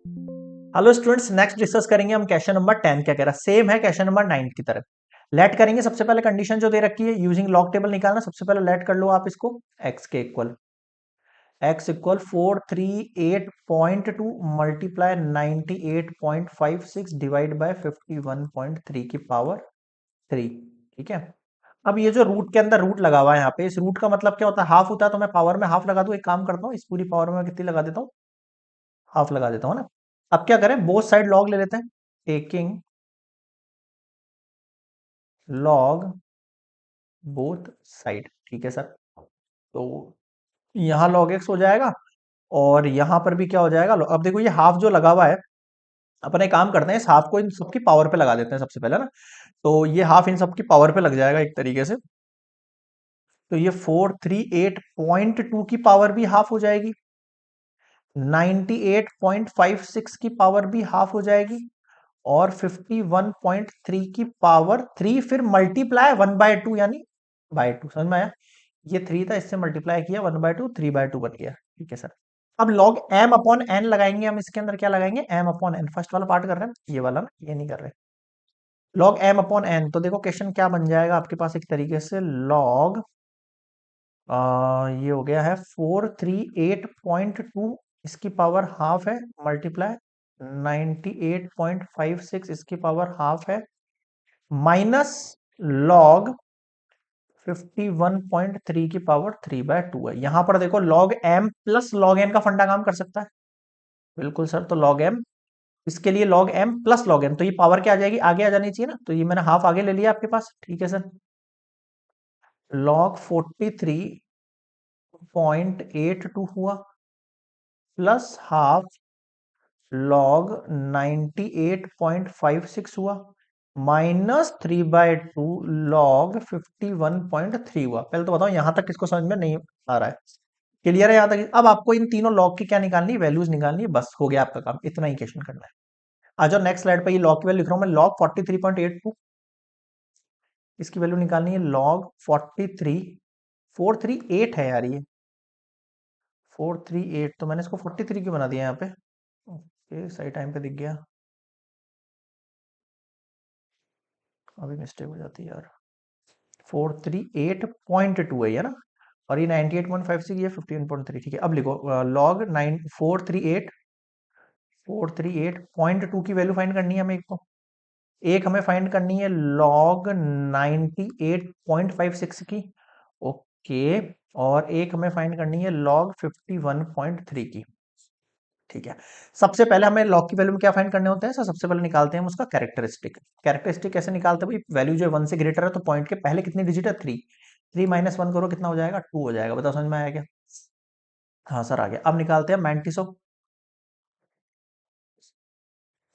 Hello students, next discuss करेंगे हम question number 10। क्या कह रहा है? सेम है क्वेश्चन नंबर 9 की तरह। लेट करेंगे। सबसे पहले कंडीशन जो दे रखी है, यूजिंग लॉग टेबल निकालना। सबसे पहले लेट कर लो आप इसको। x equal 438.2 multiply 98.56 divide by 51.3 की पावर 3। ठीक है। अब ये जो रूट के अंदर रूट लगा हुआ है यहाँ पे, इस रूट का मतलब क्या होता है? हाफ होता है। तो मैं पावर में हाफ लगा दूं। एक काम करता हूँ, इस पूरी पावर में मैं कितनी लगा देता हूँ? हाफ लगा देता हूँ ना। अब क्या करें, बोथ साइड लॉग ले लेते हैं। Taking log both side. ठीक है सर। तो यहाँ लॉग एक्स हो जाएगा और यहाँ पर भी क्या हो जाएगा? अब देखो, ये हाफ जो लगा हुआ है, अपन एक काम करते हैं, इस हाफ को इन सबकी पावर पे लगा देते हैं सबसे पहले ना। तो ये हाफ इन सबकी पावर पे लग जाएगा एक तरीके से। तो ये 438.2 की पावर भी हाफ हो जाएगी, 98.56 की पावर भी हाफ हो जाएगी, और 51.3 की पावर 3, फिर मल्टीप्लाई 1/2 यानी बाय 2। समझ में आया? ये 3 था, इससे मल्टीप्लाई किया 1/2, 3/2 बन गया। ठीक है सर। अब लॉग m अपॉन n लगाएंगे हम। इसके अंदर क्या लगाएंगे? m upon n। फर्स्ट वाला पार्ट कर रहे हैं, ये वाला ना, ये नहीं कर रहे। Log m upon n। तो देखो क्वेश्चन क्या बन जाएगा आपके पास एक तरीके से। लॉग ये हो गया है 438.2, इसकी पावर हाफ है, मल्टीप्लाई 98.56, इसकी पावर हाफ है, माइनस लॉग 51.3 की पावर 3/2 है। यहां पर देखो, log m plus log n का फंडा काम कर सकता है। बिल्कुल सर। तो लॉग m, इसके लिए log m plus log n, तो ये पावर क्या आ जाएगी? आगे आ जानी चाहिए ना। तो ये मैंने हाफ आगे ले लिया आपके पास। ठीक है सर। लॉग 43.82 हुआ, प्लस हाफ लॉग 98.56 हुआ, माइनस 3/2 लॉग 51.3 हुआ। पहले तो बताओ यहां तक किसको समझ में नहीं आ रहा है? क्लियर है यहां तक? अब आपको इन तीनों लॉग की क्या निकालनी है? वैल्यूज निकालनी है। बस हो गया आपका काम, इतना ही क्वेश्चन करना है। आ जाओ नेक्स्ट स्लाइड पे। ये लॉग की वैल्यू लिख रहा हूं मैं, लॉग 43.82, इसकी वैल्यू निकालनी है। लॉग 438 है यार, ये 438, तो मैंने इसको 43 क्यों बना दिया यहाँ पे? ओके, सही टाइम पे दिख गया। अभी मिस्टेक हो जाती है यार। 438.2 है ये ना, और ये 98.56, ये 51.3। ठीक है। अब लिखो लॉग 438.2 की वैल्यू फाइंड करनी है हमें। एक हमें फाइंड करनी है लॉग 98.56 की। ओके। और एक हमें फाइंड करनी है लॉग 51.3 की। ठीक है। सबसे पहले हमें लॉग की वैल्यू में क्या फाइंड करने होते हैं? सबसे पहले निकालते हैं हम उसका कैरेक्टरिस्टिक। कैरेक्टरिस्टिक कैसे निकालते हैं भाई? वैल्यू जो है 1 से ग्रेटर है, तो पॉइंट के पहले कितनी डिजिट है? 3। 3 माइनस 1 करो, कितना हो जाएगा? 2 हो जाएगा। बताओ समझ में आया क्या? हाँ सर, आ गया। अब निकालते हैं मैंटिसो।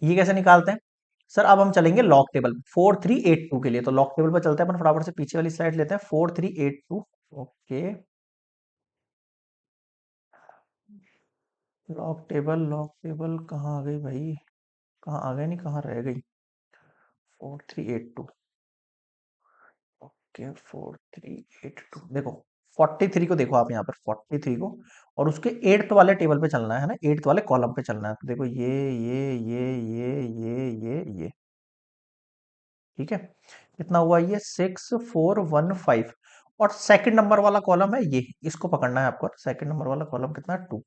ये कैसे निकालते हैं? सर अब हम चलेंगे लॉग टेबल 4382 के लिए। तो लॉग टेबल पर चलते हैं अपन, फटाफट से पीछे वाली स्लाइड लेते हैं। 4382। ओके। लॉग टेबल कहाँ आ गई भाई? कहाँ आ गई? नहीं, कहाँ रह गई? 4382। ओके, 4382 देखो। 43 को देखो आप यहाँ पर, 43 को, और उसके एट्थ वाले टेबल पे चलना है ना, एट्थ वाले कॉलम पे चलना है। तो देखो ये। ठीक है। कितना हुआ ये? 6415। और सेकंड नंबर वाला कॉलम है ये, इसको पकड़ना है आपको। सेकंड नंबर वाला कॉलम कितना है? 2।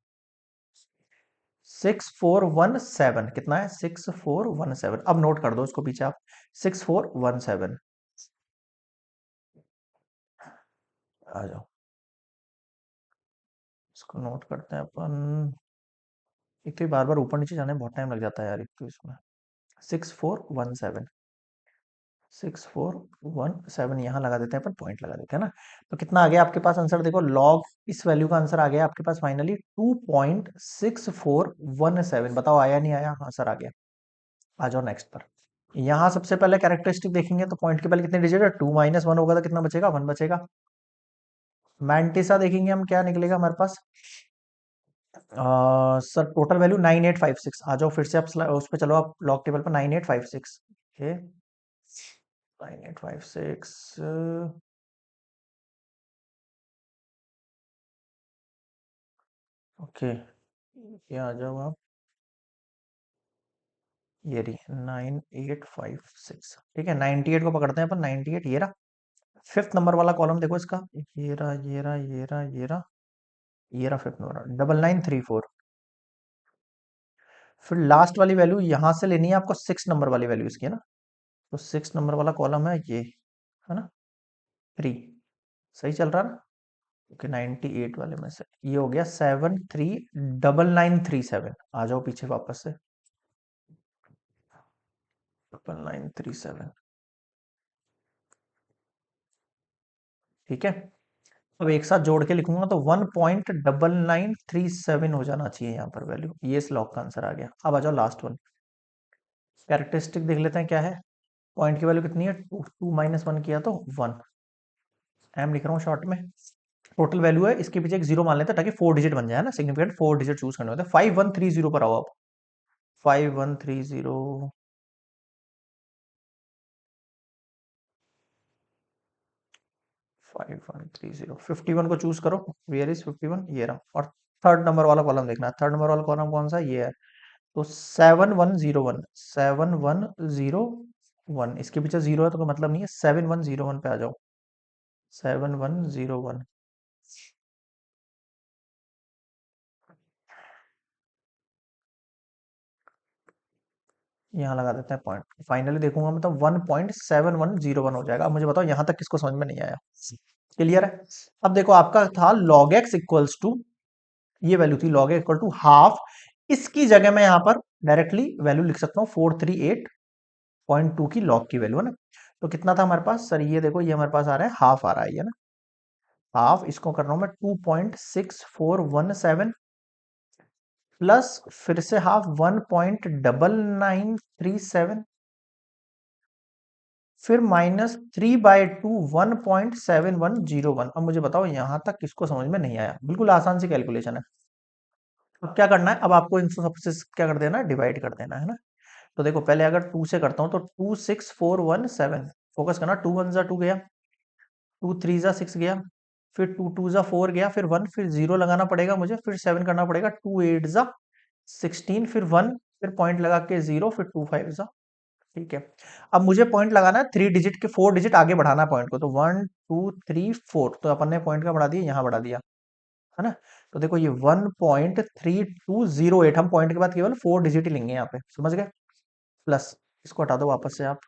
6417 कितना है? 6417। अब नोट कर दो इसको पीछे आप। 6417। आ जाओ, इसको नोट करते हैं अपन। एक तो बार बार ऊपर नीचे जाने में बहुत टाइम लग जाता है यार, एक तो इसमें। 6417। 6417 यहाँ लगा देते हैं अपन, पॉइंट लगा देते हैं ना। तो कितना आ गया आपके पास आंसर? देखो लॉग इस वैल्यू का आंसर आ गया आपके पास फाइनली 2.6417। बताओ आया नहीं आया? हाँ सर, आ गया। आ जाओ नेक्स्ट पर। यहाँ सबसे पहले कैरेक्टरिस्टिक देखेंगे, तो पॉइंट के पहले कितने डिजिट है? 2 माइनस 1 होगा तो कितना बचेगा? 1 बचेगा। मैंटिसा देखेंगे हम, क्या निकलेगा हमारे पास? Sir total value 9856। आ जाओ फिर से आप उस पे चलो, आप लॉग टेबल पर 9856। ओके, 9856। ओके, ये आ जाओ आप। ये रही 9856। ठीक है, 98 को पकड़ते हैं अपन, 98 ये रहा। फिफ्थ नंबर वाला कॉलम देखो इसका, ये रहा ये रहा ये रहा ये रहा ये रहा, फिफ्थ नंबर 9934। फिर लास्ट वाली वैल्यू यहां से लेनी है आपको, सिक्स नंबर वाली वैल्यू इसकी है ना। तो सिक्स नंबर वाला कॉलम है ये, है ना, थ्री। सही चल रहा है ना। ओके, 98 वाले में से ये हो गया 739937। आ जाओ पीछे वापस से, 9937। ठीक है, अब एक साथ जोड़ के लिखूंगा तो 1.9937 हो जाना चाहिए यहाँ पर वैल्यू। ये इस लॉग का आंसर आ गया। अब आ जाओ लास्ट वन, कैरेक्टरिस्टिक देख लेते हैं क्या है। पॉइंट की वैल्यू कितनी है, टू, टू माइनस वन किया तो वन। एम लिख रहा हूँ शॉर्ट में। टोटल वैल्यू है, इसके पीछे एक जीरो मान लेते हैं ताकि फोर डिजिट बन जाए ना, सिग्निफिकेंट फोर डिजिट चूज करने होते हैं। 5130 पर आओ आप, 5130, 5130, 51 को चूज करो। वेयर इज 51, ये रहा। और थर्ड नंबर वाला कॉलम देखना है, थर्ड नंबर वाला कॉलम कौन सा, ये है। तो 7101, 7101, इसके पीछे जीरो है तो कोई मतलब नहीं है, 7101 पे आ जाओ, 7101। यहाँ लगा देते हैं पॉइंट, फाइनली देखूंगा मतलब 1.7101 हो जाएगा। अब मुझे बताओ यहाँ तक किसको समझ में नहीं आया, क्लियर है। अब देखो आपका था log x इक्वल्स टू, ये वैल्यू थी log x equal to half. इसकी जगह मैं यहाँ पर डायरेक्टली वैल्यू लिख सकता हूँ 438.2 की लॉग की वैल्यू, है ना। तो कितना था हमारे पास सर, ये देखो ये हमारे पास आ रहा है हाफ आ रहा है, ये ना हाफ। इसको कर रहा हूं मैं 2.6417 प्लस फिर से हाफ 1.9937, फिर माइनस 3/2 1.7101। अब मुझे बताओ यहां तक किसको समझ में नहीं आया, बिल्कुल आसान सी कैलकुलेशन है। अब क्या करना है, अब आपको इन सबसे क्या कर देना है, डिवाइड कर देना है ना। तो देखो पहले अगर टू से करता हूं तो 26417, फोकस करना, टू वन जा टू गया, टू थ्री जा सिक्स गया, फिर टू टू जा फोर गया, फिर वन, फिर जीरो लगाना पड़ेगा मुझे, फिर सेवन करना पड़ेगा, टू एट जा 16, फिर वन, फिर पॉइंट लगा के जीरो, फिर टू फाइव जा। ठीक है, अब मुझे पॉइंट लगाना है थ्री डिजिट के, फोर डिजिट आगे बढ़ाना है पॉइंट को, तो वन टू थ्री फोर, तो अपन ने पॉइंट का बढ़ा दिया, यहाँ बढ़ा दिया, है ना। तो देखो ये 1.3208, हम पॉइंट के बाद केवल फोर डिजिट ही लेंगे यहाँ पे, समझ गए। प्लस इसको हटा दो वापस से आप।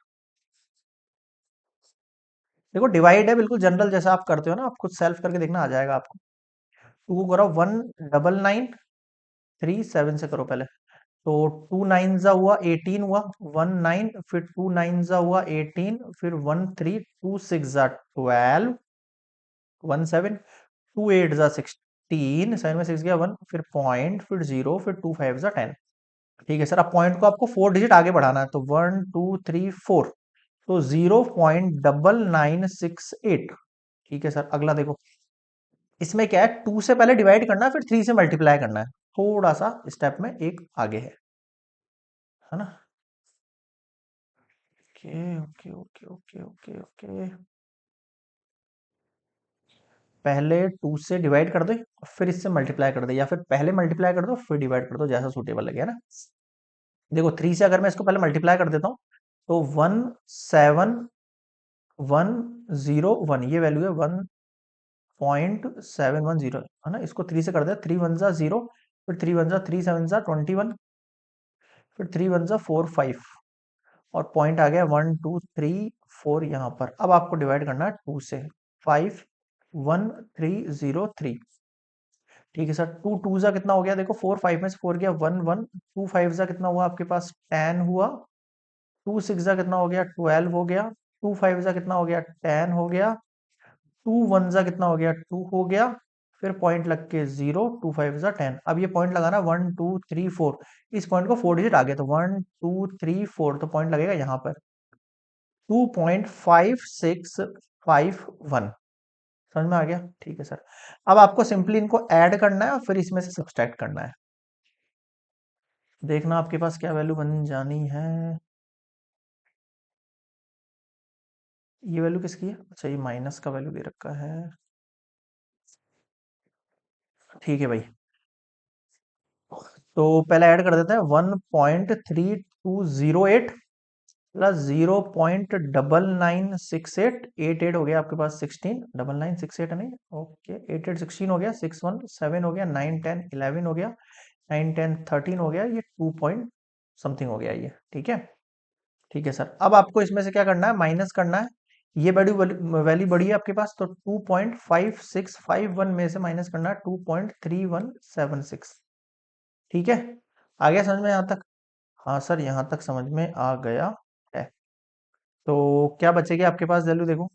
देखो डिवाइड है बिल्कुल जनरल जैसा आप करते हो ना, आप खुद सेल्फ करके देखना, आ जाएगा आपको। टू को करो 19937 से करो पहले। तो टू नाइन जा हुआ 18 हुआ, वन नाइन, फिर टू नाइन जा हुआ 18, फिर वन थ्री, टू सिक्स जा 12, वन सेवन, टू एट जा 16, सेवन में सिक्स गया वन, फिर पॉइंट, फिर जीरो, फिर टू फाइव जा 10। ठीक है सर, अब पॉइंट को आपको फोर डिजिट आगे बढ़ाना है, तो वन टू थ्री फोर, तो 0.9968। ठीक है सर, अगला देखो, इसमें क्या है, टू से पहले डिवाइड करना है, फिर थ्री से मल्टीप्लाई करना है, थोड़ा सा स्टेप में एक आगे है ना। Okay okay okay okay okay okay, पहले टू से डिवाइड कर दो, फिर इससे मल्टीप्लाई कर दो, या फिर पहले मल्टीप्लाई कर दो फिर डिवाइड कर दो, जैसा सूटेबल लगे, है ना। देखो थ्री से अगर मैं इसको पहले मल्टीप्लाई कर देता हूँ, तो 17101, ये वैल्यू है 1.710, है ना। इसको थ्री से कर दे, थ्री वन जा जीरो, फिर थ्री वन जा थ्री, सेवन जा 21, फिर थ्री वन जा फोर फाइव, और पॉइंट आ गया वन टू थ्री फोर यहाँ पर। अब आपको डिवाइड करना है टू से, 51303। ठीक है सर, टू टू जा कितना हो गया, देखो फोर, फाइव में से फोर गया वन वन, टू फाइव जा कितना हुआ आपके पास 10 हुआ, टू सिक्स जा कितना हो गया 12 हो गया, टू फाइव जा कितना हो गया 10 हो गया, टू वन जा कितना हो गया टू हो गया, फिर पॉइंट लग के जीरो, टू फाइव जा 10। अब ये पॉइंट लगाना वन टू थ्री फोर, इस पॉइंट को फोर डिजिट आ गया, तो वन टू थ्री फोर, तो पॉइंट लगेगा यहाँ पर 2.5651। समझ में आ गया, ठीक है सर। अब आपको सिंपली इनको ऐड करना है और फिर इसमें से सब्सट्रैक्ट करना है। देखना आपके पास क्या वैल्यू बन जानी है। ये वैल्यू किसकी है, अच्छा ये माइनस का वैल्यू दे रखा है। ठीक है भाई, तो पहले ऐड कर देते हैं 1.3 208 प्लस 0.9968 हो गया आपके पास 16 9968 नहीं, ओके 8816 हो गया, 617 हो गया, 910 11 हो गया, 910 13 हो गया, ये 2 पॉइंट समथिंग हो गया ये। ठीक है, ठीक है सर। अब आपको इसमें से क्या करना है, माइनस करना है। ये वैल्यू वैल्यू बढ़ी है आपके पास, तो 2.5651 में से माइनस करना है 2.3176। ठीक है, आ गया समझ में यहाँ तक? हाँ सर, यहाँ तक समझ में आ गया है। तो क्या बचेगी आपके पास वैल्यू, देखो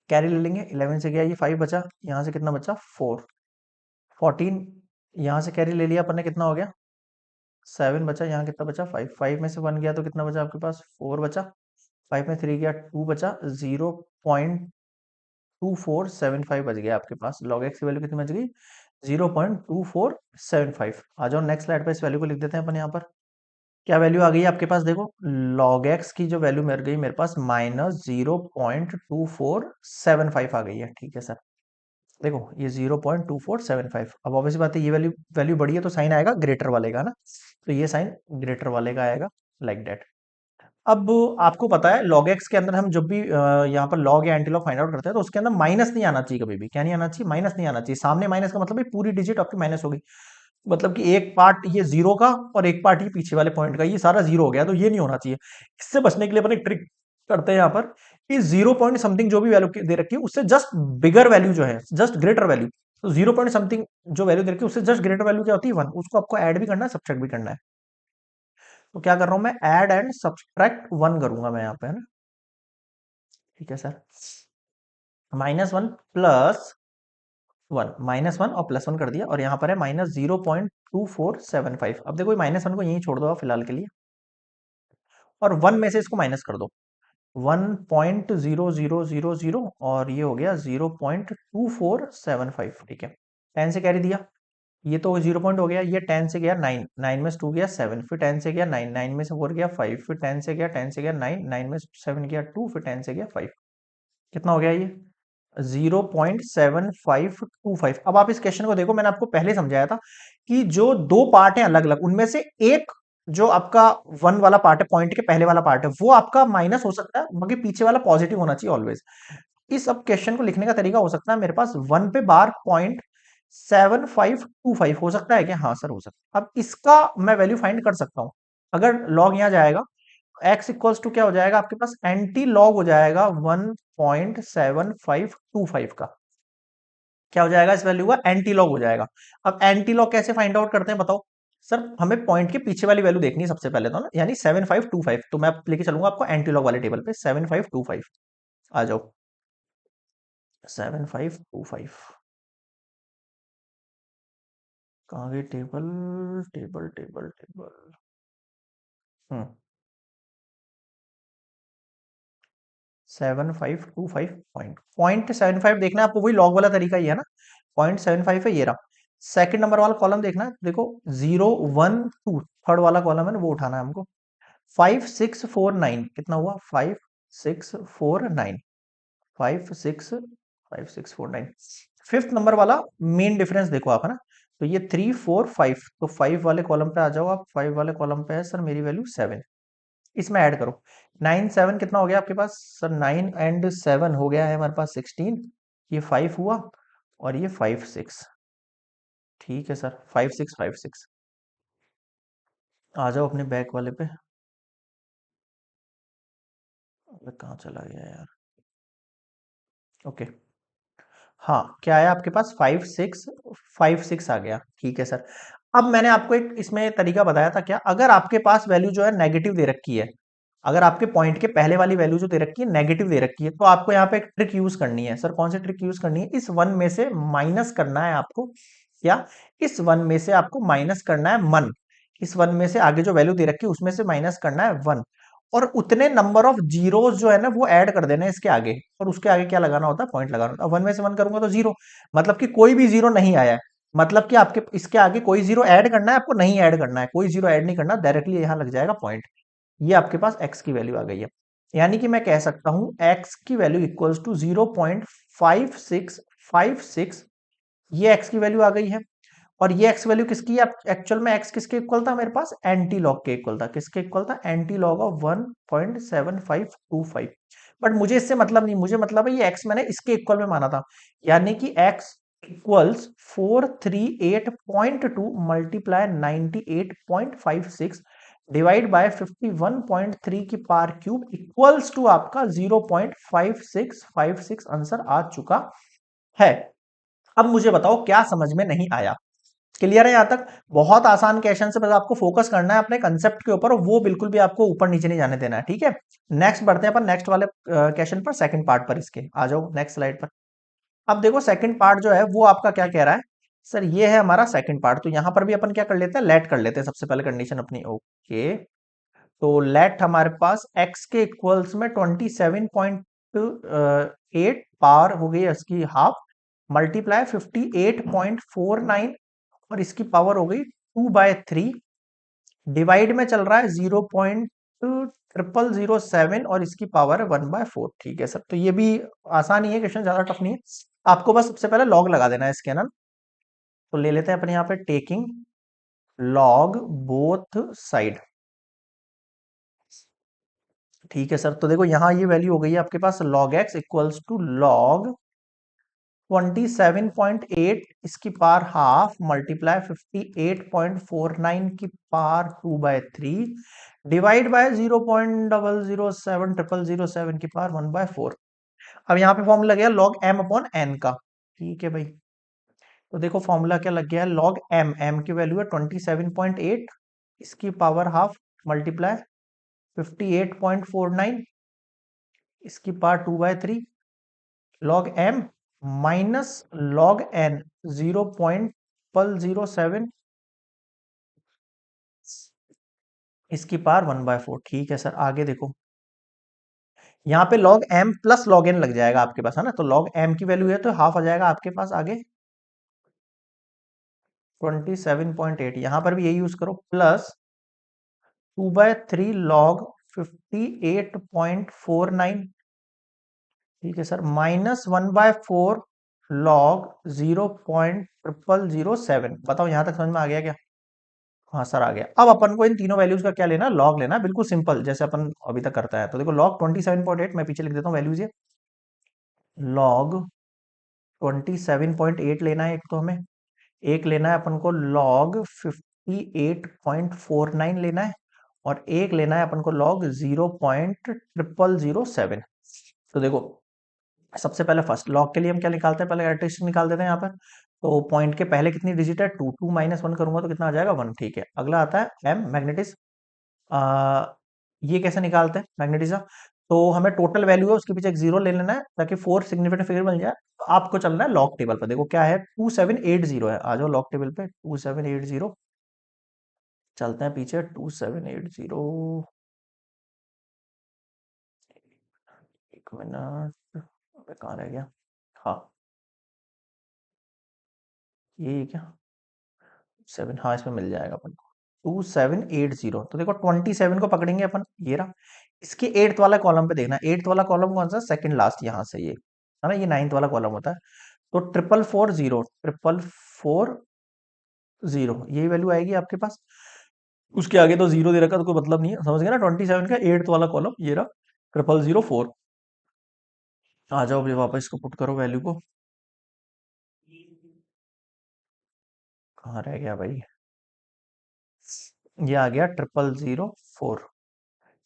कैरी ले लेंगे, 11 से गया ये 5 बचा, यहाँ से कितना बचा 4, 14, यहाँ से कैरी ले लिया अपन ने, कितना हो गया 7 बचा, यहाँ कितना बचा 5, 5 में से 1 गया तो कितना बचा आपके पास 4 बचा, 5 में 3 गया 2 बचा, 0.2475 बच गया आपके पास। लॉग एक्स की वैल्यू कितनी बच गई 0.2475। आ जाओ नेक्स्ट स्लाइड पे, इस वैल्यू को लिख देते हैं अपन यहाँ पर। क्या वैल्यू आ गई आपके पास, देखो log x की जो वैल्यू मिल गई मेरे पास -0.2475 आ गई है। ठीक है सर, देखो ये 0.2475। अब ऑब्वियसली बात है, ये वैल्यू वैल्यू बढ़ी है तो साइन आएगा ग्रेटर वाले का ना, तो ये साइन ग्रेटर वाले का आएगा, लाइक दैट। अब आपको पता है log x के अंदर हम जब भी यहाँ पर log या एंटी लॉग फाइंड आउट करते हैं तो उसके अंदर माइनस नहीं आना चाहिए कभी भी। क्या नहीं आना चाहिए, माइनस नहीं आना चाहिए। सामने माइनस का मतलब है पूरी डिजिट आपकी माइनस हो गई, मतलब कि एक पार्ट ये जीरो का और एक पार्ट ये पीछे वाले पॉइंट का, ये सारा जीरो हो गया, तो ये नहीं होना चाहिए। इससे बचने के लिए अपन एक ट्रिक करते हैं यहाँ पर कि 0 पॉइंट समथिंग जो भी वैल्यू दे रखी है उससे जस्ट बिगर वैल्यू जो है, जस्ट ग्रेटर वैल्यू, तो 0 पॉइंट समथिंग जो वैल्यू दे रखी है उससे जस्ट ग्रेटर वैल्यू क्या होती है 1, उसको आपको ऐड भी करना है सब्ट्रैक्ट भी करना है। तो क्या कर रहा हूं मैं, ऐड एंड सब्ट्रैक्ट 1 करूंगा मैं यहाँ पे, है ना। ठीक है सर, -1 प्लस 1, -1 और +1 कर दिया, और यहाँ पर है -0.2475। अब देखो -1 को यहीं छोड़ दो आप फिलहाल के लिए, और 1 में से इसको माइनस कर दो, 1.0000, और ये हो गया 0.2475। ठीक है, 10 से कैरी दिया, ये तो 0 पॉइंट हो गया, ये 10 से गया 9, 9 में से 2 गया 7, फिर 10 से गया 9, 9 में से 4 गया 5, फिर 10 से गया 9, 9 में से 7 गया 2, फिर 10 से गया 5, कितना हो गया ये 0.7525। अब आप इस क्वेश्चन को देखो, मैंने आपको पहले समझाया था कि जो दो पार्ट हैं अलग अलग, उनमें से एक जो आपका 1 वाला पार्ट है, पॉइंट के पहले वाला पार्ट है, वो आपका माइनस हो सकता है, बाकी पीछे वाला पॉजिटिव होना चाहिए ऑलवेज। इस अब क्वेश्चन को लिखने का तरीका हो सकता है मेरे पास 1 पे बार 0.7525 हो सकता है क्या, हाँ सर हो सकता है। अब इसका मैं वैल्यू फाइंड कर सकता हूं, अगर लॉग यहां जाएगा x इक्वल्स टू क्या हो जाएगा आपके पास, एंटी लॉग हो जाएगा 1.7525 का, क्या हो जाएगा इस वैल्यू का, एंटी लॉग हो जाएगा। अब एंटी लॉग कैसे फाइंड आउट करते हैं बताओ सर, हमें पॉइंट के पीछे वाली वैल्यू देखनी है सबसे पहले तो ना, यानी 7525। तो मैं लेके चलूंगा आपको एंटी लॉग वाले टेबल पे, 7525 आ जाओ, 7525 कहाँ गई टेबल, टेबल टेबल टेबल, हम्म 7525 0.75 देखना है आपको, वही लॉग वाला तरीका ही है ना, 0.75 है ये रहा। सेकंड नंबर वाला कॉलम देखना है, देखो 0 1 2 थर्ड वाला कॉलम है ना, वो उठाना है हमको। 5649 कितना हुआ, 5649, 5649। फिफ्थ नंबर वाला मेन डिफरेंस देखो आप, है ना, तो ये 3 4 5, तो 5 वाले कॉलम पे आ जाओ आप, 5 वाले कॉलम पे है सर मेरी वैल्यू 7, इसमें ऐड करो 9 7 कितना हो गया आपके पास सर, 9 एंड 7 हो गया है हमारे पास 16, ये 5 हुआ, और ये 5 6। ठीक है सर, 5 6 5 6। आ जाओ अपने बैक वाले पे, अबे कहाँ चला गया यार, ओके। हाँ, क्या आया आपके पास 5 6 आ गया। ठीक है सर, अब मैंने आपको एक इसमें तरीका बताया था क्या, अगर आपके पास वैल्यू जो है नेगेटिव दे रखी है, अगर आपके पॉइंट के पहले वाली वैल्यू जो दे रखी है नेगेटिव दे रखी है, तो आपको यहाँ पे एक ट्रिक यूज करनी है। सर कौन सी ट्रिक यूज करनी है, इस 1 में से माइनस करना है आपको, क्या इस 1 में से आपको माइनस करना है 1, इस 1 में से आगे जो वैल्यू दे रखी है उसमें से माइनस करना है 1, और उतने नंबर ऑफ जीरोस जो है ना वो ऐड कर देना है इसके आगे, और उसके आगे क्या लगाना होता है, पॉइंट लगाना होता है। 1 में से 1 करूंगा तो 0, मतलब कि कोई भी जीरो नहीं आया है, मतलब कि आपके इसके आगे कोई जीरो ऐड करना है आपको, नहीं ऐड करना है, कोई जीरो ऐड नहीं करना, डायरेक्टली यहां लग जाएगा पॉइंट। ये आपके पास x की वैल्यू आ गई है, यानी कि मैं कह सकता हूं x की वैल्यू इक्वल्स टू 0.5656, ये x की वैल्यू आ गई है। और ये एक्स वैल्यू किसकी है? एक्चुअल में एक्स किसके इक्वल था मेरे पास? एंटी लॉग के इक्वल था। किसके इक्वल था? Anti log of 1.7525। बट मुझे इससे मतलब नहीं, मुझे मतलब है ये एक्स मैंने इसके इक्वल में माना था, यानी कि x equals 438.2 multiply 98.56 divide by 51.3 की पावर क्यूब इक्वल्स टू आपका 0.5656 आंसर आ चुका है। अब मुझे बताओ क्या समझ में नहीं आया? क्लियर है यहां तक? बहुत आसान क्वेश्चन से, बस आपको फोकस करना है अपने कंसेप्ट के ऊपर, और वो बिल्कुल भी आपको ऊपर नीचे नहीं जाने देना है, ठीक है? नेक्स्ट बढ़ते हैं अपन नेक्स्ट वाले क्वेश्चन पर, सेकंड पार्ट पर। इसके आ जाओ नेक्स्ट स्लाइड पर। अब देखो सेकंड पार्ट जो है वो आपका क्या कह रहा है? सर ये है हमारा सेकंड पार्ट, तो यहां पर भी अपन क्या कर लेते हैं? लेट कर लेते हैं सबसे पहले कंडीशन अपनी। ओके, तो लेट हमारे पास x के इक्वल्स में 27.8 पावर हो गई इसकी हाफ, मल्टीप्लाई 58.49 और इसकी पावर हो गई 2/3, डिवाइड में चल रहा है 0.0007 और इसकी पावर है 1/4। ठीक है सर, तो ये भी आसान ही है क्वेश्चन, ज्यादा टफ नहीं है। आपको बस सबसे पहले लॉग लगा देना है इसके ना। तो ले लेते हैं अपने यहाँ पे टेकिंग लॉग बोथ साइड। ठीक है सर, तो देखो यहाँ ये वैल्यू हो गई है आपके पास log x equals to log 27.8 इसकी पावर हाफ मल्टीप्लाई 58.49 की पावर 2/3 डिवाइड बाय 0.007007 की पावर 1/4। अब यहाँ पे फॉर्मूला गया log m अपॉन n का। ठीक है भाई, तो देखो फॉर्मूला क्या लग गया है? log m, m की वैल्यू है 27.8 इसकी पावर हाफ मल्टीप्लाई 58.49 इसकी power 2/3 log m minus log n 0.007 इसकी पावर 1/4। ठीक है सर, आगे देखो यहाँ पे log m plus log n लग जाएगा आपके पास, है ना? तो log m की वैल्यू है तो हाफ आ जाएगा आपके पास आगे 27.8, यहां पर भी यही यूज करो, प्लस 2/3 log 58.49। ठीक है सर, माइनस 1/4 log 0.0007। बताओ यहां तक समझ में आ गया क्या? हाँ सर आ गया। अब अपन को इन तीनों वैल्यूज का क्या लेना? लॉग लेना, बिल्कुल सिंपल जैसे अपन अभी तक करता है। तो देखो लॉग 27.8 मैं पीछे लिख देता हूँ वैल्यूज ये। लॉग 27.8 लेना है एक तो हमें, एक लेना है अपन को लॉग 58.49 लेना है, और एक लेना है अपन को लॉग 0.0007। तो देखो सबसे पहले फर्स्ट लॉग के लिए हम क्या निकालते हैं? पहले कैरेक्टरिस्टिक निकाल देते हैं यहाँ पर। तो पॉइंट के पहले कितनी डिजिट है? 2, 2 माइनस 1 करूंगा तो कितना आ जाएगा? 1। ठीक है, अगला आता है एम मैग्नेटिस। आ, ये कैसे निकालते हैं मैग्नेटिज्म? तो हमें टोटल वैल्यू है उसके पीछे एक जीरो ले लेना है ताकि 4 सिग्निफिकेंट फिगर बन जाए। तो आपको चलना है लॉग टेबल पर। देखो क्या है, 2780 है। आ जाओ लॉग टेबल पे, 2780। चलते हैं पीछे, 2780। एक मिनट, अबे कहाँ रह गया? हाँ ये क्या, 7, हाँ इसमें मिल जाएगा अपन को 2780। तो देखो 27 को पकड़ेंगे अपन, ये रहा। इसके एट्थ वाला कॉलम पे देखना, एट्थ वाला कॉलम कौन सा? सेकंड लास्ट यहाँ से, ये है ना, ये नाइन्थ वाला कॉलम होता है। तो 4440, 4440 यही वैल्यू आएगी आपके पास। उसके आगे तो जीरो दे रखा तो कोई मतलब नहीं है, समझ गए ना? 27 का एट्थ वाला कॉलम ये रहा, 0004। आ जाओ अभी वापस इसको पुट करो वैल्यू को। कहाँ रह गया भाई? ये आ गया 0004।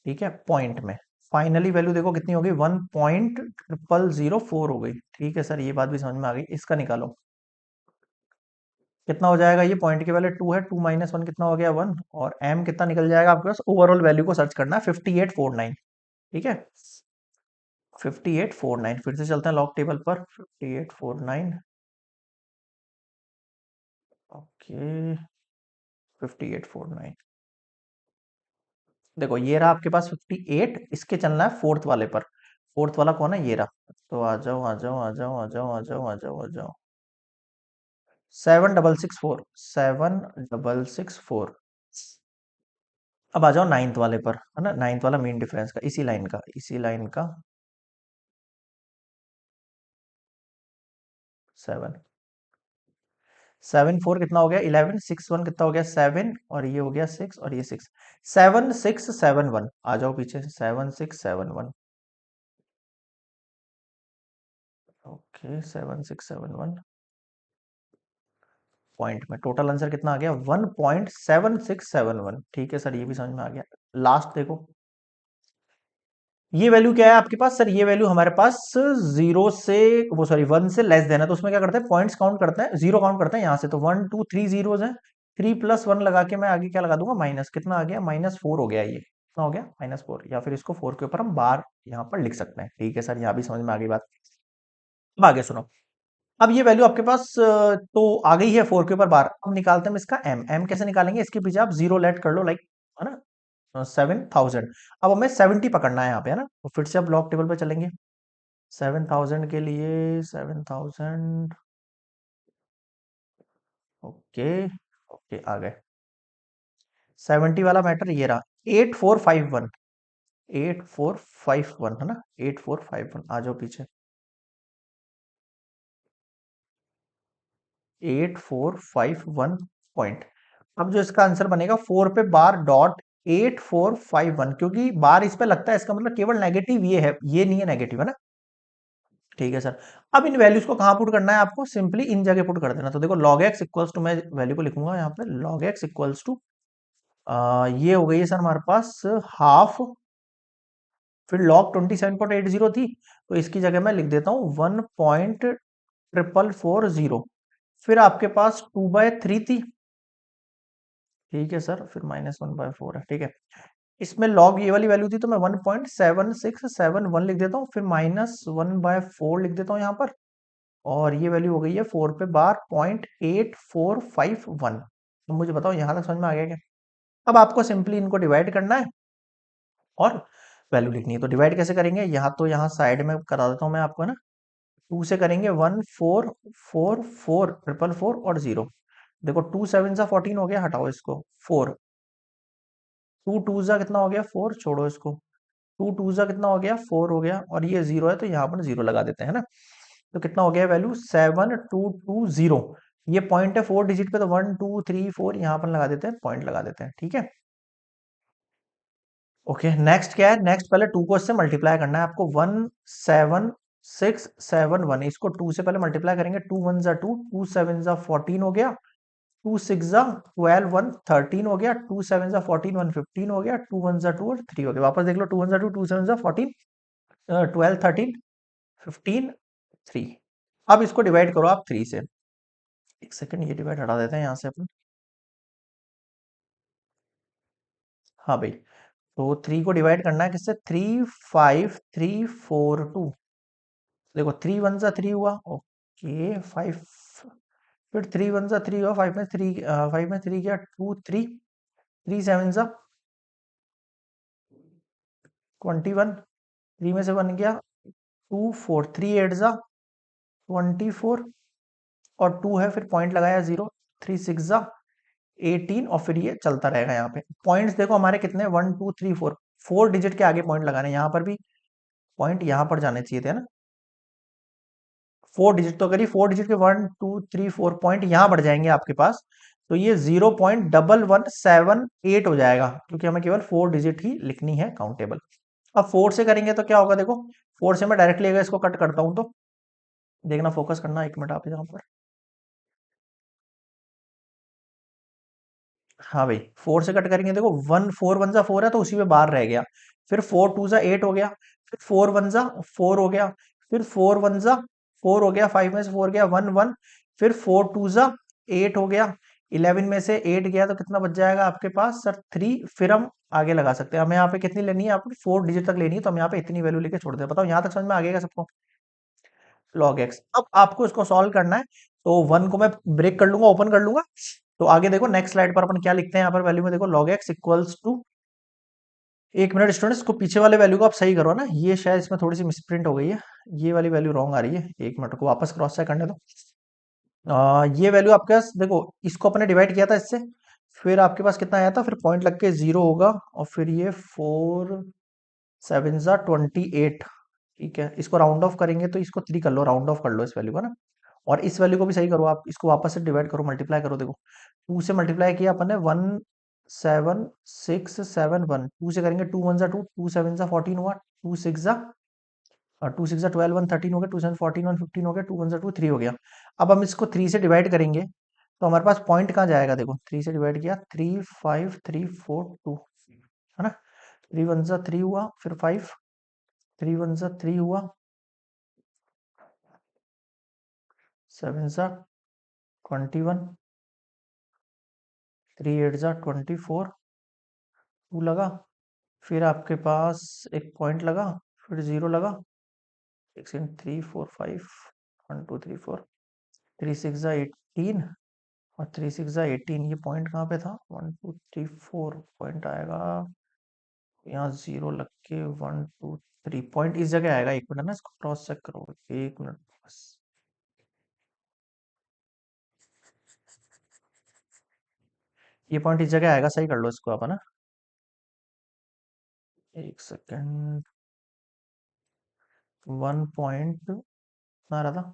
ठीक है, पॉइंट में फाइनली वैल्यू देखो कितनी हो गई? 1.0004 हो गई। ठीक है सर, ये बात भी समझ में आ गई। इसका निकालो कितना हो जाएगा? ये पॉइंट के पहले 2 है, 2 माइनस 1 कितना हो गया? 1। और m कितना निकल जाएगा आपके पास? ओवरऑल वैल्यू को सर्च करना है, 5849। ठीक है, 5849। फिर से चलते हैं लॉग टेबल पर, 5849। ओके, 5849। देखो ये रहा आपके पास 58, इसके चलना है फोर्थ वाले पर। फोर्थ वाला कौन है? ये रहा। तो आ जाओ आ जाओ आ जाओ आ जाओ आ जाओ आ जाओ आ जाओ, 7664, 7664। अब आ जाओ नाइन्थ वाले पर, है ना? नाइन्थ वाला मेन डिफरेंस का, इसी लाइन का, इसी लाइन का 7 7 4 कितना हो गया 11, 6 1 कितना हो गया 7, और ये हो गया 6, और ये 6, 7 6 7 1। आ जाओ पीछे, 7 6 7 1। ओके, 7 6 7 1 पॉइंट में टोटल आंसर कितना आ गया 1.7671। ठीक है सर, ये भी समझ में आ गया। लास्ट देखो, ये वैल्यू क्या है आपके पास सर, ये वैल्यू हमारे पास जीरो से, वो सॉरी 1 से लेस देन है, तो उसमें क्या करते हैं पॉइंट्स काउंट करते हैं, जीरो काउंट करते हैं यहाँ से, तो 1 2 3 जीरोज हैं, 3 + 1 लगा के मैं आगे क्या लगा दूंगा माइनस, कितना आ गया -4 हो गया, ये कितना हो गया -4, या फिर इसको 4 के ऊपर हम बार यहाँ पर लिख सकते हैं। ठीक है सर, यहाँ भी समझ में आ गई बात। अब आगे सुनो, अब ये वैल्यू आपके पास तो आ गई है 4 के ऊपर बार, अब निकालते हैं हम इसका एम। एम कैसे निकालेंगे, इसके पीछे आप जीरो लेट कर लो, लाइक है ना 7000। अब हमें 70 पकड़ना है यहाँ पे, है ना, तो फिर से अब लॉग टेबल पे चलेंगे। 7000 के लिए 7000, ओके, ओके आ गए। 70 वाला मैटर ये रहा, 8451, 8451 है ना, 8451 आ जाओ पीछे, 8451 पॉइंट। अब जो इसका आंसर बनेगा 4 पे बार डॉट 8451, क्योंकि बार इस पे लगता है, इसका मतलब केवल नेगेटिव ये है, ये नहीं है नेगेटिव, है ना। ठीक है सर, अब इन वैल्यूज को कहाँ पुट करना है आपको, सिंपली इन जगह पुट कर देना। तो देखो log x इक्वल्स टू, मैं वैल्यू को लिखूंगा यहाँ पे log x इक्वल्स टू, ये हो गई है सर हमारे पास हाफ, फिर log 27.80 थी, तो इसकी जगह मैं लिख देता हूँ 1.4440। फिर आपके पास 2/3 थी, ठीक है सर, फिर -1/4 है, ठीक है। इसमें log ये वाली वैल्यू थी, तो मैं 1.7671 लिख देता हूँ, फिर -1/4 लिख देता हूँ यहाँ पर, और ये वैल्यू हो गई है 4 पे बार 0.8451। तो मुझे बताओ यहाँ तक समझ में आ गया क्या। अब आपको सिंपली इनको डिवाइड करना है और वैल्यू लिखनी है। तो डिवाइड कैसे करेंगे, यहाँ तो यहाँ साइड में करा देता हूँ मैं आपको, है ना। 2 से करेंगे 1 4 4 4 4 और 0। देखो 2 7 सा 14 हो गया, हटाओ इसको, 4, 2 2 सा कितना हो गया 4, छोड़ो इसको, 2 2 सा कितना हो गया 4 हो गया, और ये 0 है तो यहाँ पर 0 लगा देते हैं ना। तो कितना हो गया वैल्यू 7220। ये पॉइंट है 4 डिजिट पे, तो 1 2 3 4 यहाँ पर लगा देते हैं, पॉइंट लगा देते हैं, ठीक है। ओके, नेक्स्ट क्या है, नेक्स्ट पहले 2 को इससे मल्टीप्लाई करना है आपको, 17671, इसको 2 से पहले मल्टीप्लाई करेंगे, 2 1 जा 2, 2 7 जा 14 हो गया, 2 6 जा 12, 1 13 हो गया, 2 7 जा 14, 1 15 हो गया, 2 1 जा 2 और 3 हो गया। वापस देख लो, 2 1 जा 2, 2 7 जा 14, 12 13 15 3। अब इसको डिवाइड करो आप 3 से, एक सेकंड, ये डिवाइड हटा देते हैं यहाँ से अपन। हाँ भाई, तो 3 को डिवाइड करना है किससे, 3 5 3 4 2। देखो 3 1 जा 3 हुआ, ओके 5, फिर 3 1 जा 3 हुआ, 5 में 3, 5 में 3 गया 2 3, 3 7 जा 21, 3 में से 1 गया 2 4, 3 8 जा 24, और 2 है, फिर पॉइंट लगाया 0, 3 6 जा 18, और फिर ये चलता रहेगा। यहाँ पे पॉइंट्स देखो हमारे कितने, 1 2 3 4, 4 डिजिट के आगे पॉइंट लगाने, यहाँ पर भी पॉइंट यहाँ पर जाने चाहिए थे ना, 4 डिजिट तो करिए, 4 डिजिट के 1 2 3 4 पॉइंट यहाँ बढ़ जाएंगे आपके पास, तो ये 0.1178 हो जाएगा, क्योंकि हमें केवल 4 डिजिट ही लिखनी है काउंटेबल। अब 4 से करेंगे तो क्या होगा, देखो 4 से मैं डायरेक्टली अगर इसको कट करता हूं तो देखना, फोकस करना, 1 मिनट आप यहाँ पर। हाँ भाई, 4 से कट करेंगे, देखो 1 4 1 जा 4 है, तो उसी में बार रह गया, फिर 4 2 जा 8 हो गया, फिर 4 1 जा 4 हो गया, फिर 4 1 जा 4 हो गया, 5 में से 4 गया 1 1, फिर 4 2 जा 8 हो गया, 11 में से 8 गया, तो कितना बच जाएगा आपके पास सर 3। फिर हम आगे लगा सकते हैं, हमें यहाँ पे कितनी लेनी है, आपको 4 डिजिट तक लेनी है, तो हम यहाँ पे इतनी वैल्यू लेके छोड़ दें। बताओ यहाँ तक समझ में आ गया सबको, log x। अब आपको इसको सॉल्व करना है, तो 1 को मैं ब्रेक कर लूंगा, ओपन कर लूंगा। तो आगे देखो नेक्स्ट स्लाइड पर अपन क्या लिखते हैं, यहाँ पर वैल्यू में देखो log x equals to, 1 minute students को पीछे वाले वैल्यू को आप सही करो ना, ये शायद इसमें थोड़ी सी मिसप्रिंट हो गई है, ये वाली वैल्यू रॉन्ग आ रही है, 1 मिनट को वापस क्रॉस चेक करने दो। ये वैल्यू आपके पास देखो, इसको अपने डिवाइड किया था इससे, फिर आपके पास कितना आया था, फिर पॉइंट लग के 0 होगा, और फिर ये 4 7 जा 28। ठीक है, इसको राउंड ऑफ करेंगे, तो इसको 3 कर लो, राउंड ऑफ कर लो इस वैल्यू को ना, और इस वैल्यू को भी सही करो, आप इसको वापस से डिवाइड करो, मल्टीप्लाई करो। देखो 2 से मल्टीप्लाई किया अपन ने 17671, 2 से करेंगे 2 1 जा 2, 2 7 जा 14 हुआ, 2 6 जा 12 1 13 हो गया, 2 7 14 1 15 हो गया, 2 1 जा 2 3 हो गया। अब हम इसको 3 से डिवाइड करेंगे तो हमारे पास पॉइंट कहाँ जाएगा, देखो 3 से डिवाइड किया 3 5 3 4 2, है ना। 3 1 जा 3 हुआ, फिर 5, 3 1 जा 3 हुआ, 7 जा 21, 3 8 जा 24, 2 लगा, फिर आपके पास एक पॉइंट लगा, फिर 0 लगा, 3 4 5 1 2 3 4, 3 6 जा 18 और 3 6 जा 18, ये पॉइंट कहाँ पे था, 1 2 3 4 पॉइंट आएगा यहाँ, 0 लग के 1 2 3 पॉइंट इस जगह आएगा। 1 मिनट ना, इसको क्रॉस चेक करो, 1 मिनट बस। ये पॉइंट इस जगह आएगा, सही कर लो इसको आप, है ना। एक सेकेंड, 1 पॉइंट आ रहा था,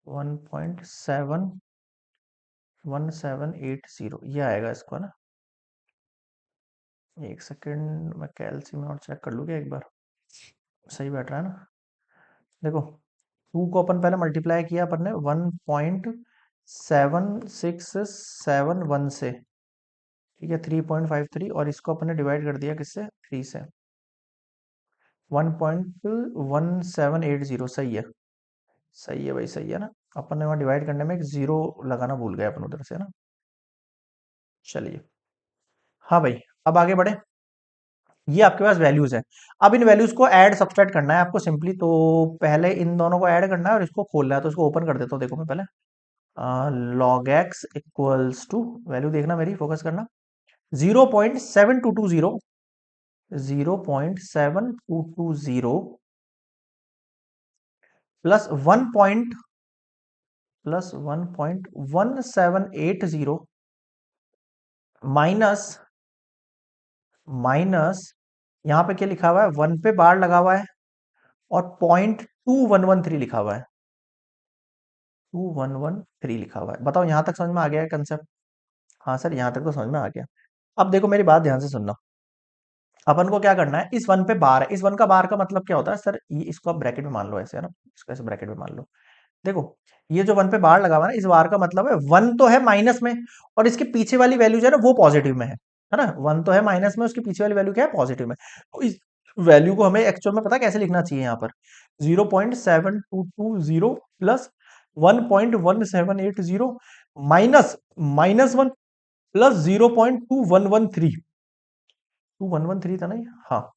1.71780 ये आएगा इसको, है ना। एक सेकेंड, मैं कैलसी में और चेक कर लूँ क्या एक बार, सही बैठ रहा है ना। देखो 2 को अपन पहले मल्टीप्लाई किया अपन ने 1.7671 से, ठीक है, 3.53, और इसको अपन ने डिवाइड कर दिया किससे, 3 से, 1.1780, सही है, सही है भाई, सही है ना। अपन ने वहाँ डिवाइड करने में एक जीरो लगाना भूल गए अपन उधर से ना। चलिए, हाँ भाई, अब आगे बढ़े। ये आपके पास वैल्यूज है। अब इन वैल्यूज को ऐड सब्सट्रैक्ट करना है आपको सिंपली, तो पहले इन दोनों को ऐड करना है और इसको खोलना है, तो इसको ओपन कर देता हूँ। देखो मैं पहले log x equals to, value देखना मेरी, फोकस करना, 0.7220, 0.7220 प्लस 1.1780 माइनस, माइनस यहाँ पे क्या लिखा हुआ है, 1 पे बार लगा हुआ है और 0.2113 लिखा हुआ है, 2113 लिखा हुआ है। बताओ यहां तक समझ में आ गया है कंसेप्ट? हाँ सर, यहां तक तो समझ में आ गया। अब देखो मेरी बात ध्यान से सुनना, अपन को क्या करना है, इस 1 पे बार है, इस 1 का बार का मतलब क्या होता है सर, ये इसको आप ब्रैकेट में मान लो ऐसे, है ना, इसको ऐसे ब्रैकेट में मान लो। देखो ये जो 1 पे बार लगा हुआ है ना, इस बार का मतलब है 1 तो है माइनस में और इसके पीछे वाली वैल्यू जो है ना वो पॉजिटिव में है ना। 1 तो है माइनस में, उसके पीछे वाली वैल्यू क्या है, पॉजिटिव में। तो इस वैल्यू को हमें एक्चुअल में पता कैसे लिखना चाहिए, यहाँ पर 0.7220 प्लस 1.1780 माइनस -1 प्लस 0.2113, 2113 था ना ये, हाँ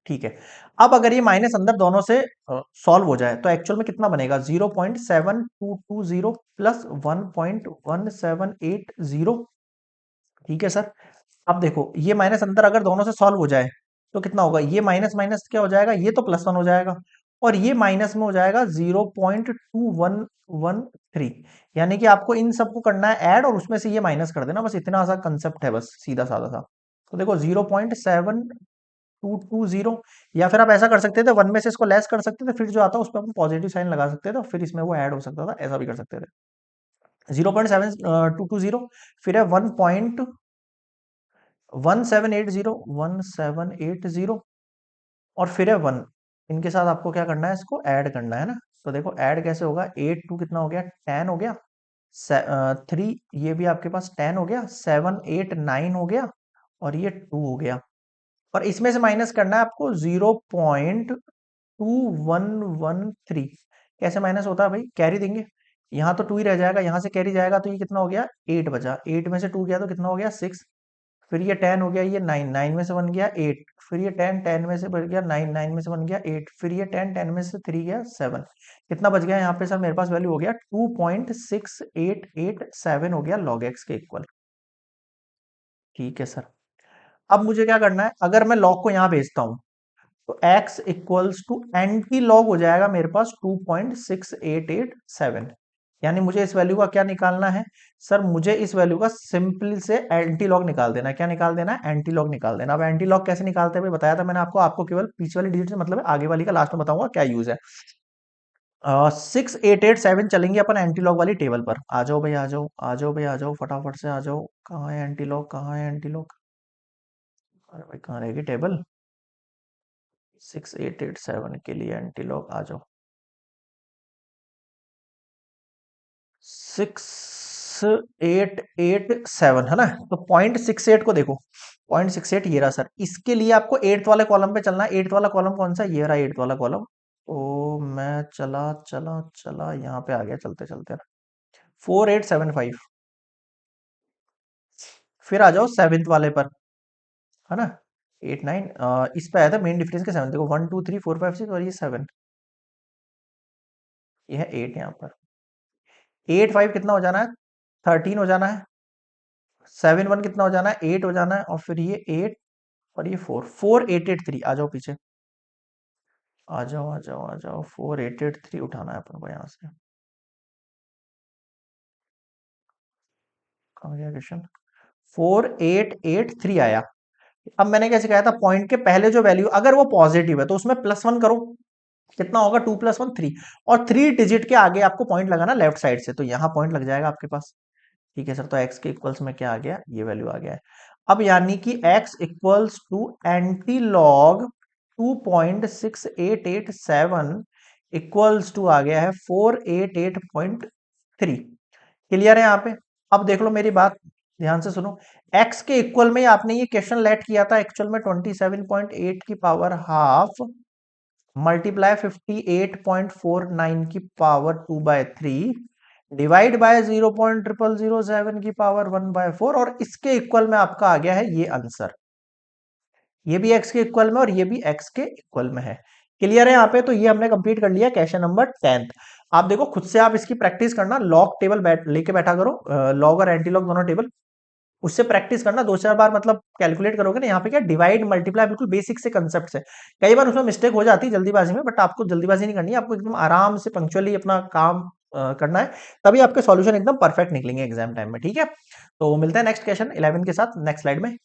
ठीक है। अब अगर ये माइनस अंदर दोनों से सॉल्व हो जाए तो एक्चुअल में कितना बनेगा, 0.7220 प्लस 1.1780, ठीक है सर। अब देखो ये माइनस अंदर अगर दोनों से सॉल्व हो जाए तो कितना होगा, ये माइनस माइनस क्या हो जाएगा, ये तो +1 हो जाएगा और ये माइनस में हो जाएगा 0.2113, यानी कि आपको इन सबको करना है ऐड और उसमें से ये माइनस कर देना, बस इतना सा कंसेप्ट है, बस सीधा साधा सा। तो देखो 0.7220, या फिर आप ऐसा कर सकते थे 1 में से इसको लेस कर सकते थे, फिर जो आता है उस पर अपन पॉजिटिव साइन लगा सकते थे, फिर इसमें वो ऐड हो सकता था, ऐसा भी कर सकते थे। 0.7220, फिर है 1.1780 और फिर है 1, इनके साथ आपको क्या करना है, इसको ऐड करना है ना। तो देखो ऐड कैसे होगा, 8 2 कितना हो गया, 10 हो गया, 3 ये भी आपके पास 10 हो गया, 7 8 9 हो गया और ये 2 हो गया, और इसमें से माइनस करना है आपको 0.2113। कैसे माइनस होता है भाई, कैरी देंगे, यहाँ तो 2 ही रह जाएगा, यहाँ से कैरी जाएगा तो ये कितना हो गया, 8 बचा, 8 में से 2 गया तो कितना हो गया, 6, फिर ये 10 हो गया, ये 9, 9 में से बन गया 8, फिर ये 10, 10 में से बन गया 9, 9 में से बन गया 8, फिर ये 10, 10 में से 3 गया 7, कितना बच गया यहाँ पे सर, मेरे पास वैल्यू हो गया 2.6887 हो गया लॉग एक्स के इक्वल, ठीक है सर। अब मुझे क्या करना है, अगर मैं लॉग को यहाँ भेजता हूँ तो x equals to anti log हो जाएगा मेरे पास 2.6887, यानी मुझे इस वैल्यू का क्या निकालना है सर, मुझे इस वैल्यू का सिंपल से एंटी लॉग निकाल देना है। क्या निकाल देना है, एंटी लॉग निकाल देना। अब एंटी लॉग कैसे निकालते हैं भाई बताया था मैंने आपको, आपको केवल पीछे वाली डिजिट से मतलब है, आगे वाली का लास्ट में बताऊंगा क्या यूज है। 6887 चलेंगे अपन एंटी लॉग वाली टेबल पर। आ जाओ भाई, आ जाओ, आ जाओ भाई, आ जाओ, फटाफट से आ जाओ। कहाँ है एंटी लॉग, कहाँ है एंटी लॉग? अरे भाई कहाँ रहेगी टेबल? 6887 के लिए एंटी लॉग आ जाओ। 6887 है ना? तो 0.68 को देखो, 0.68 ये रहा सर। इसके लिए आपको एट्थ वाले कॉलम पे चलना है। एट्थ वाला कॉलम कौन सा? ये रहा एट्थ वाला कॉलम। तो मैं चला चला चला, यहाँ पे आ गया चलते चलते ना। 4875। फिर आ जाओ सेवेंथ वाले पर, है ना? 89, इस पे आया था मेन डिफरेंस के सेवन। देखो 1 2 3 4 5 6 और ये 7, ये है 8 यहाँ पर। 8 5 कितना हो जाना है? 13 हो जाना है। 7 1 कितना हो जाना है? 8 हो जाना है। और फिर ये 8 और ये 4883। आ जाओ पीछे, आ जाओ आ जाओ आ जाओ। 4883 उठाना है अपन को यहाँ से। कहाँ गया क्वेश्चन? 4883 आया। अब मैंने क्या सिखाया था? पॉइंट के पहले जो वैल्यू अगर वो पॉजिटिव है तो उसमें +1 करो। कितना होगा? 2 + 1 3। और 3 डिजिट के आगे आपको पॉइंट लगाना लेफ्ट साइड से, तो यहाँ पॉइंट लग जाएगा आपके पास। ठीक है सर, तो x के इक्वल्स में क्या आ गया? ये वैल्यू आ गया है। अब यानी कि x equals to anti log 2.6887 equals to आ गया है 488.3। क्लियर है यहाँ पे? अब देख लो मेरी बात, ध्यान से सुनो। x के इक्वल में आपने ये क्वेश्चन लेट किया था एक्चुअल में 27.8 की पावर हाफ मल्टीप्लाई 58.49 की पावर 2/3 डिवाइड बाय 0.0007 की पावर 1/4, और इसके इक्वल में आपका आ गया है ये आंसर। ये भी x के इक्वल में और ये भी x के इक्वल में है। क्लियर है यहाँ पे? तो ये हमने कंप्लीट कर लिया क्वेश्चन नंबर 10th। आप देखो खुद से आप इसकी प्रैक्टिस करना, लॉग टेबल लेके बैठा करो, लॉग और एंटी लॉग दोनों टेबल। उससे प्रैक्टिस करना 2 4 बार, मतलब कैलकुलेट करोगे ना। यहाँ पे क्या डिवाइड मल्टीप्लाई बिल्कुल बेसिक से कंसेप्ट से। कई बार उसमें मिस्टेक हो जाती है जल्दीबाजी में, बट आपको जल्दीबाजी नहीं करनी है। आपको एकदम आराम से पंक्चुअली अपना काम करना है। तभी आपके सॉल्यूशन एकदम परफेक्ट निकलेंगे एग्जाम टाइम में। ठीक है, तो मिलते हैं नेक्स्ट क्वेश्चन 11 के साथ नेक्स्ट स्लाइड में।